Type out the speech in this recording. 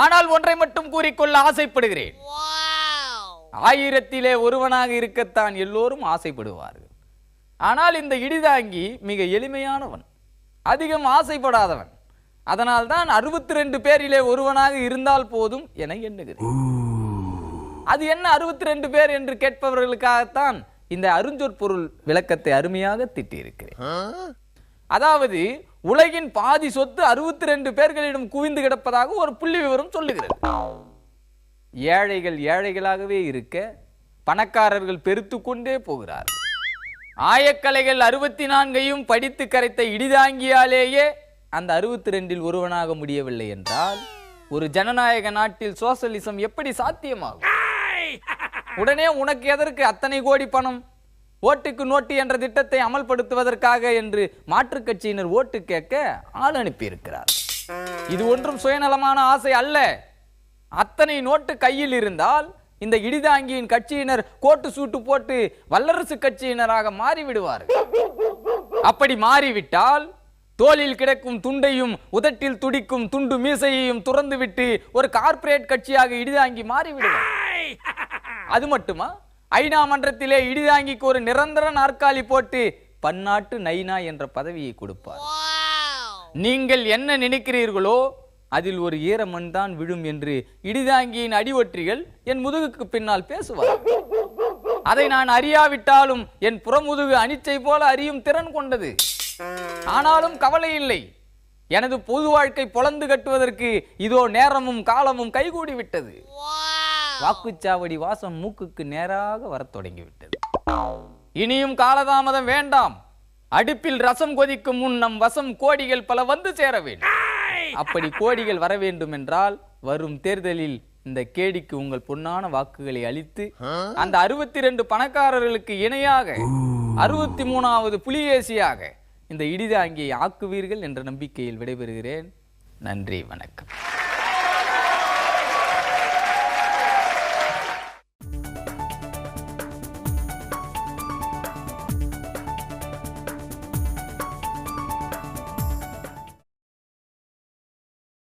ஆனால் ஒன்றை மட்டும் கூறிக்கொள்ள ஆசைப்படுகிறேன். 1000-லே ஒருவனாக இருக்கத்தான் எல்லோரும் ஆசைப்படுவார்கள். ஆனால் இந்த இடிதாங்கி மிக எளிமையானவன், அதிகம் ஆசைப்படாதவன். அதனால் தான் 62 பேரிலே ஒருவனாக இருந்தால் போதும் என எண்ணுகிறேன். அது என்ன 62 பேர் என்று கேட்பவர்களுக்காகத்தான் இந்த அருஞ்சொற்பொருள் விளக்கத்தை அருமையாக திட்டியிருக்கிறேன். அதாவது உலகின் பாதி சொத்து 62 பேர்களிடம் குவிந்து கிடப்பதாக ஒரு புள்ளி விவரம் சொல்லுகிறது. ஏழைகள் ஏழைகளாகவே இருக்க பணக்காரர்கள் பெருத்து கொண்டே போகிறார். ஆயக்கலைகள் 64ஐயும் படித்து கரைத்த இடிதாங்கியாலேயே அந்த 62இல் ஒருவனாக முடியவில்லை என்றால் ஒரு ஜனநாயக நாட்டில் சோசலிசம் எப்படி சாத்தியமாகும்? உடனே உனக்கு எதற்கு அத்தனை கோடி பணம், ஓட்டுக்கு நோட்டு என்ற திட்டத்தை அமல்படுத்துவதற்காக என்று மாற்றுக் கட்சியினர் ஓட்டு கேட்க ஆள் அனுப்பியிருக்கிறார். இது ஒன்றும் சுயநலமான ஆசை அல்ல. அத்தனை நோட்டு கையில் இருந்தால் இந்த இடிதாங்கியின் கட்சியினர் கோட்டு சூட்டு போட்டு வல்லரசு கட்சியினராக மாறிவிடுவார்கள். அப்படி மாறிவிட்டால் தோளில் கிடக்கும் துண்டையும் உதட்டில் துடிக்கும் துண்டு மீசையையும் துறந்துவிட்டு ஒரு கார்ப்பரேட் கட்சியாக இடிதாங்கி மாறிவிடுவார். அது மட்டுமா, ஐநா மன்றத்திலே இடிதாங்கிக்கு ஒரு நிரந்தர நாற்காலி போட்டு பன்னாட்டு நைனா என்ற பதவியை கொடுப்பார். நீங்கள் என்ன நினைக்கிறீர்களோ அதில் ஒரு ஈரமண் தான் விழும் என்று இடிதாங்கியின் அடிவொற்றிகள் என் முதுகுக்கு பின்னால் பேசுவார். அதை நான் அறியாவிட்டாலும் என் புறமுதுகு அனிச்சை போல அறியும் திறன் கொண்டது. ஆனாலும் கவலை இல்லை, எனது பொது வாழ்க்கை பொளந்து கட்டுவதற்கு இதோ நேரமும் காலமும் கைகூடி விட்டது. வாக்குச்சாவடி வாசம் மூக்குக்கு நேராக வரத் தொடங்கிவிட்டது. இனியும் காலதாமதம் வேண்டாம். அடுப்பில் ரசம் கொதிக்கும் முன் நம் வசம் கோடிகள் பல வந்து சேர வேண்டும். அப்படி கோடிகள் வர வேண்டும் என்றால் வரும் தேர்தலில் இந்த கேடிக்கு உங்கள் பொன்னான வாக்குகளை அளித்து அந்த 62 பணக்காரர்களுக்கு இணையாக 63வது புலிகேசியாக இந்த இடிதாங்கியை ஆக்குவீர்கள் என்ற நம்பிக்கையில் விடைபெறுகிறேன். நன்றி, வணக்கம்.